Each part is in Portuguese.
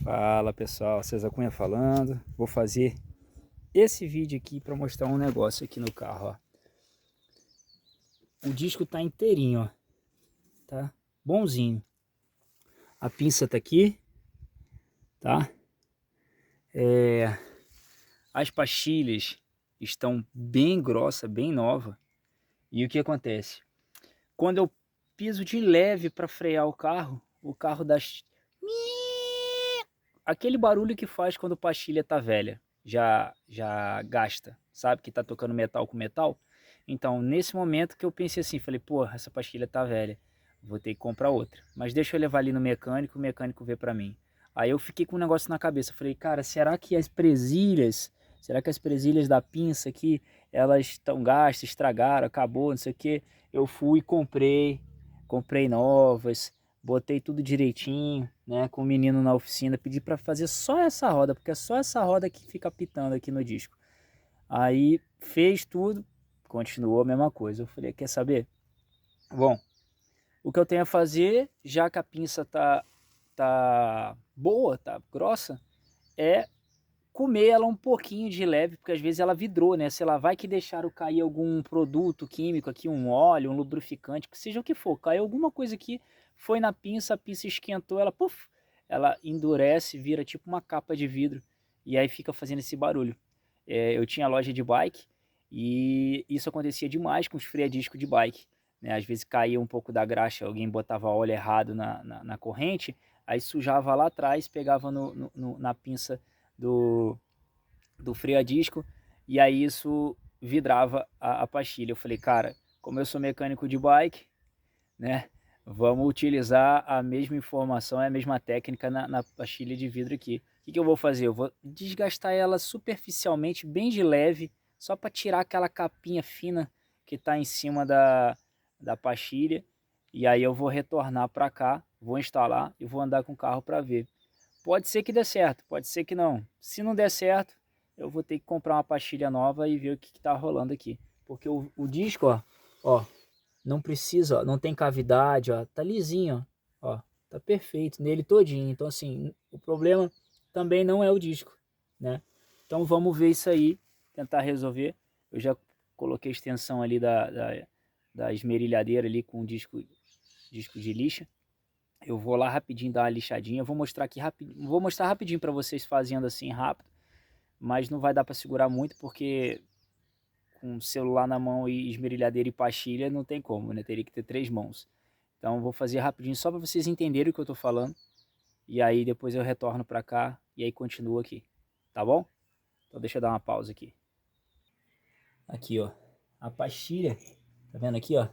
Fala pessoal, César Cunha falando. Vou fazer esse vídeo aqui para mostrar um negócio aqui no carro, ó. O disco tá inteirinho, ó. Tá bonzinho. A pinça tá aqui, tá? As pastilhas estão bem grossa, bem nova. E o que acontece? Quando eu piso de leve para frear o carro dá aquele barulho que faz quando a pastilha tá velha, já gasta, sabe? Que tá tocando metal com metal. Então, nesse momento que eu pensei assim, falei, pô, essa pastilha tá velha, vou ter que comprar outra. Mas deixa eu levar ali no mecânico, o mecânico vê pra mim. Aí eu fiquei com um negócio na cabeça, falei, cara, será que as presilhas da pinça aqui, elas estão gastas, estragaram, acabou, não sei o que. Eu fui e comprei novas, botei tudo direitinho, né, com o menino na oficina, pedi para fazer só essa roda, porque é só essa roda que fica pitando aqui no disco. Aí fez tudo, continuou a mesma coisa. Eu falei, quer saber? Bom, o que eu tenho a fazer, já que a pinça tá boa, tá grossa, é comer ela um pouquinho de leve, porque às vezes ela vidrou, né? Sei lá, vai que deixaram cair algum produto químico aqui, um óleo, um lubrificante, que seja o que for, caiu alguma coisa aqui, foi na pinça, a pinça esquentou, ela, puf, ela endurece, vira tipo uma capa de vidro, e aí fica fazendo esse barulho. Eu tinha loja de bike, e isso acontecia demais com os freio-disco de bike, né? Às vezes caía um pouco da graxa, alguém botava óleo errado na corrente, aí sujava lá atrás, pegava na pinça do freio a disco, e aí isso vidrava a pastilha. Eu falei, cara, como eu sou mecânico de bike, né, vamos utilizar a mesma informação, a mesma técnica na pastilha de vidro aqui. O que eu vou fazer? Eu vou desgastar ela superficialmente, bem de leve, só para tirar aquela capinha fina que está em cima da pastilha, e aí eu vou retornar para cá, vou instalar e vou andar com o carro para ver. Pode ser que dê certo, pode ser que não. Se não der certo, eu vou ter que comprar uma pastilha nova e ver o que tá rolando aqui. Porque o disco, ó, não precisa, ó, não tem cavidade, ó, tá lisinho, ó, tá perfeito nele todinho. Então assim, o problema também não é o disco, né? Então vamos ver isso aí, tentar resolver. Eu já coloquei a extensão ali da esmerilhadeira ali com o disco de lixa. Eu vou lá rapidinho dar uma lixadinha, eu vou mostrar aqui rapidinho, vou mostrar rapidinho para vocês fazendo assim rápido, mas não vai dar para segurar muito porque com o celular na mão e esmerilhadeira e pastilha não tem como, né? Teria que ter 3 mãos. Então vou fazer rapidinho só para vocês entenderem o que eu tô falando e aí depois eu retorno para cá e aí continuo aqui, tá bom? Então deixa eu dar uma pausa aqui. Aqui, ó, a pastilha, tá vendo aqui, ó?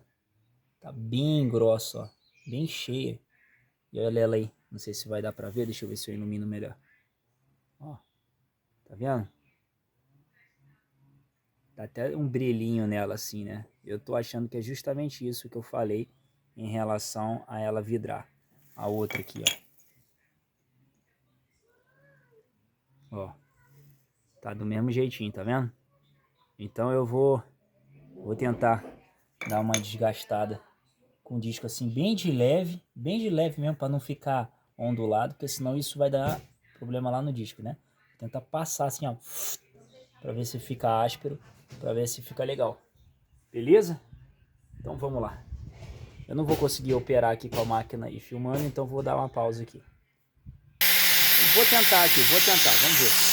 Tá bem grossa, ó, bem cheia. E olha ela aí, não sei se vai dar pra ver, deixa eu ver se eu ilumino melhor. Ó, tá vendo? Dá até um brilhinho nela assim, né? Eu tô achando que é justamente isso que eu falei em relação a ela vidrar. A outra aqui, ó. Ó, tá do mesmo jeitinho, tá vendo? Então eu vou tentar dar uma desgastada com o disco assim bem de leve mesmo, para não ficar ondulado, porque senão isso vai dar problema lá no disco, né? Vou tentar passar assim, ó, para ver se fica áspero, para ver se fica legal. Beleza? Então vamos lá. Eu não vou conseguir operar aqui com a máquina e filmando, então vou dar uma pausa aqui. Vou tentar aqui, vamos ver.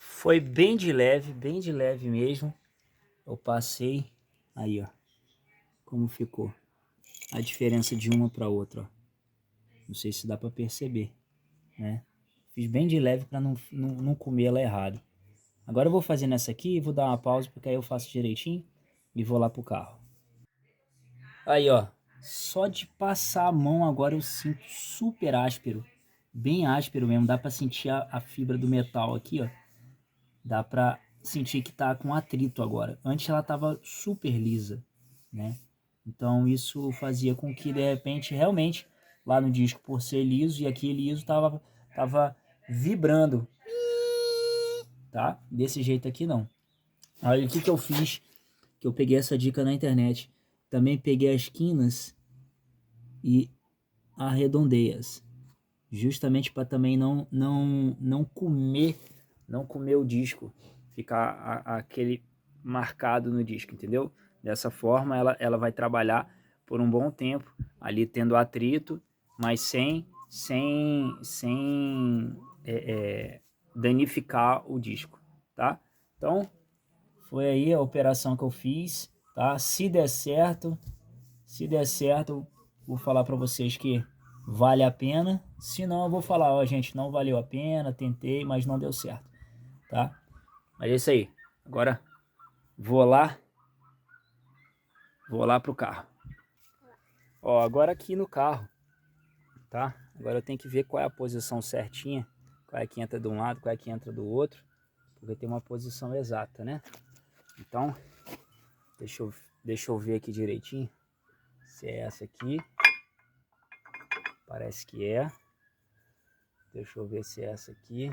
Foi bem de leve mesmo. Eu passei, aí ó, como ficou. A diferença de uma para outra, ó. Não sei se dá para perceber, né? Fiz bem de leve para não comer ela errado. Agora eu vou fazer nessa aqui e vou dar uma pausa, porque aí eu faço direitinho e vou lá pro carro. Aí, ó. Só de passar a mão agora eu sinto super áspero. Bem áspero mesmo. Dá pra sentir a fibra do metal aqui, ó. Dá pra sentir que tá com atrito agora. Antes ela tava super lisa, né? Então isso fazia com que, de repente, realmente, lá no disco, por ser liso, e aqui liso, tava vibrando, tá? Desse jeito aqui não. Olha o que eu fiz, que eu peguei essa dica na internet. Também peguei as quinas e arredondei-as, justamente para também não comer o disco, ficar aquele marcado no disco, entendeu? Dessa forma ela vai trabalhar por um bom tempo, ali tendo atrito, mas sem danificar o disco, tá? Então, foi aí a operação que eu fiz, tá? Se der certo, vou falar para vocês que vale a pena. Se não, eu vou falar, ó, gente, não valeu a pena, tentei, mas não deu certo, tá? Mas é isso aí. Agora vou lá pro carro. Ó, agora aqui no carro, tá? Agora eu tenho que ver qual é a posição certinha, qual é que entra de um lado, qual é que entra do outro, porque tem uma posição exata, né? Então, deixa eu ver aqui direitinho se é essa aqui. Parece que é. Deixa eu ver se é essa aqui.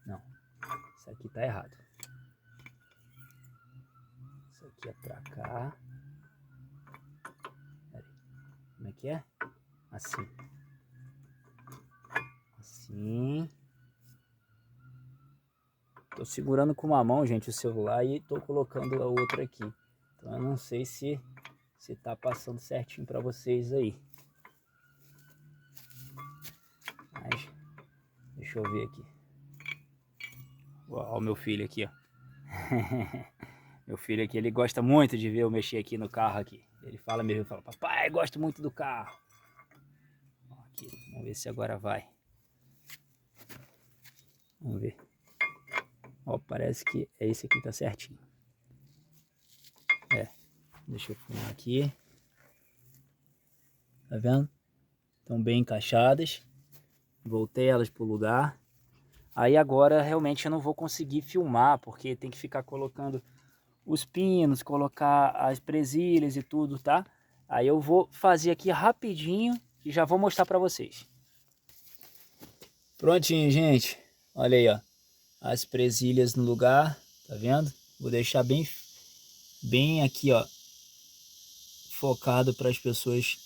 Não, isso aqui tá errado. Isso aqui é pra cá. Pera aí. Como é que é? Assim. Assim. Tô segurando com uma mão, gente, o celular e tô colocando a outra aqui. Então eu não sei se tá passando certinho pra vocês aí. Mas deixa eu ver aqui. Ó, o meu filho aqui, ó. Meu filho aqui, ele gosta muito de ver eu mexer aqui no carro aqui. Ele fala mesmo, fala, papai, gosto muito do carro. Ó, aqui, vamos ver se agora vai. Vamos ver. Ó, parece que é esse aqui, tá certinho. Deixa eu filmar aqui. Tá vendo? Estão bem encaixadas. Voltei elas pro lugar. Aí agora realmente eu não vou conseguir filmar, porque tem que ficar colocando os pinos, colocar as presilhas e tudo, tá? Aí eu vou fazer aqui rapidinho e já vou mostrar para vocês. Prontinho, gente. Olha aí, ó. As presilhas no lugar, tá vendo? Vou deixar bem aqui, ó, focado para as pessoas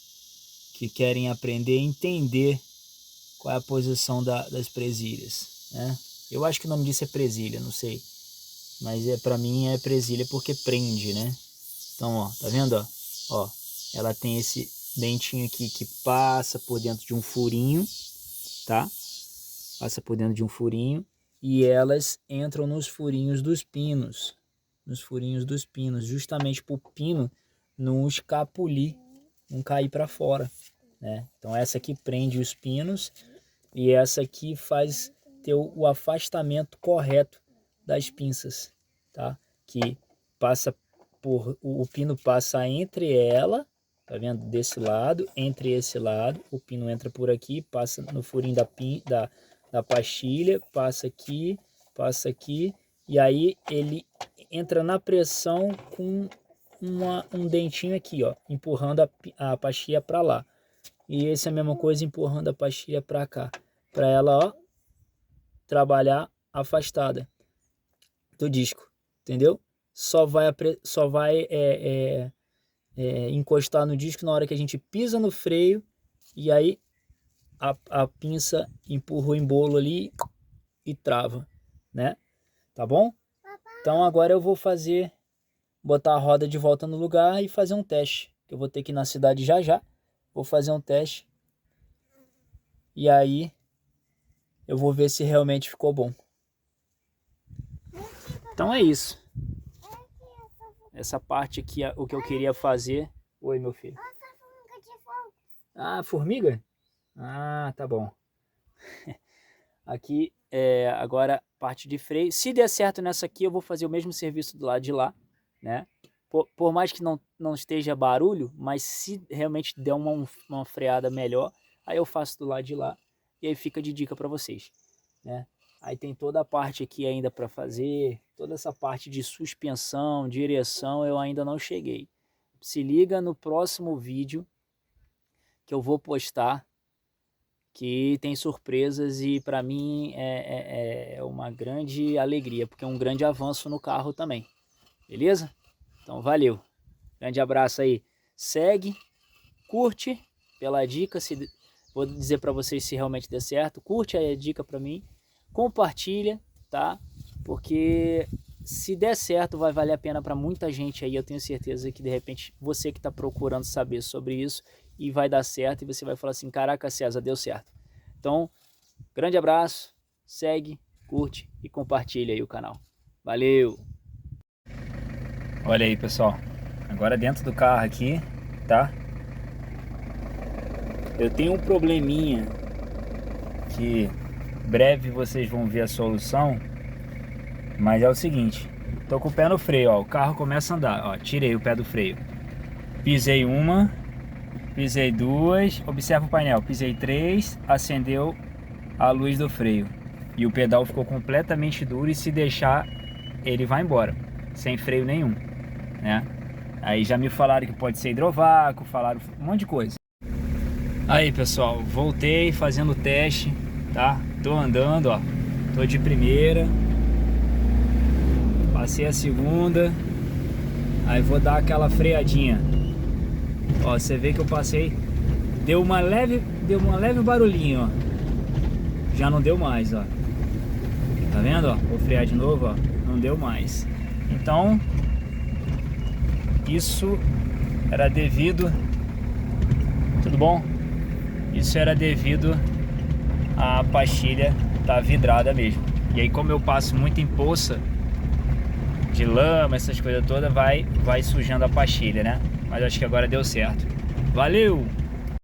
que querem aprender e entender qual é a posição das presilhas, né? Eu acho que o nome disso é presilha, não sei. Mas para mim é presilha porque prende, né? Então, ó, tá vendo, ó? Ó, ela tem esse dentinho aqui que passa por dentro de um furinho, tá? Passa por dentro de um furinho e elas entram nos furinhos dos pinos. Nos furinhos dos pinos, justamente para o pino não escapulir, não cair para fora, né? Então essa aqui prende os pinos e essa aqui faz ter o afastamento correto das pinças, tá? Que passa o pino passa entre ela, tá vendo? Desse lado, entre esse lado, o pino entra por aqui, passa no furinho da pastilha, passa aqui, e aí ele entra na pressão com um dentinho aqui, ó, empurrando a pastilha para lá. E esse é a mesma coisa empurrando a pastilha para cá, para ela, ó, trabalhar afastada do disco, entendeu? Só vai encostar no disco na hora que a gente pisa no freio e aí a pinça empurra o embolo ali e trava, né? Tá bom? Então agora eu vou botar a roda de volta no lugar e fazer um teste. Eu vou ter que ir na cidade já já, vou fazer um teste e aí eu vou ver se realmente ficou bom. Então é isso. Essa parte aqui é o que eu queria fazer. Oi, meu filho. Ah, formiga? Ah, tá bom. Aqui agora parte de freio. Se der certo nessa aqui, eu vou fazer o mesmo serviço do lado de lá, né? por mais que não esteja barulho, mas se realmente der uma freada melhor, aí eu faço do lado de lá e aí fica de dica para vocês, né? Aí tem toda a parte aqui ainda para fazer, toda essa parte de suspensão, direção eu ainda não cheguei. Se liga no próximo vídeo que eu vou postar, que tem surpresas e para mim é uma grande alegria, porque é um grande avanço no carro também, beleza? Então valeu, grande abraço aí, segue, curte pela dica, vou dizer para vocês se realmente der certo, curte aí a dica para mim, compartilha, tá? Porque se der certo vai valer a pena para muita gente aí, eu tenho certeza que de repente você que está procurando saber sobre isso e vai dar certo e você vai falar assim, caraca César, deu certo. Então, grande abraço, segue, curte e compartilha aí o canal. Valeu! Olha aí pessoal, agora dentro do carro aqui, tá? Eu tenho um probleminha que breve vocês vão ver a solução, mas é o seguinte, tô com o pé no freio, ó, o carro começa a andar, ó, tirei o pé do freio, pisei uma, pisei duas, observa o painel, pisei três, acendeu a luz do freio e o pedal ficou completamente duro e se deixar ele vai embora, sem freio nenhum, né? Aí já me falaram que pode ser hidrovácuo, falaram um monte de coisa. Aí pessoal, voltei fazendo o teste, tá? Tô andando, ó, tô de primeira, passei a segunda, aí vou dar aquela freadinha. Ó, você vê que eu passei, deu uma leve barulhinho, ó. Já não deu mais, ó. Tá vendo, ó? Vou frear de novo, ó. Não deu mais. Então, isso era devido... Tudo bom? Isso era devido à pastilha tá vidrada mesmo. E aí como eu passo muito em poça de lama, essas coisas todas, vai sujando a pastilha, né? Mas acho que agora deu certo. Valeu!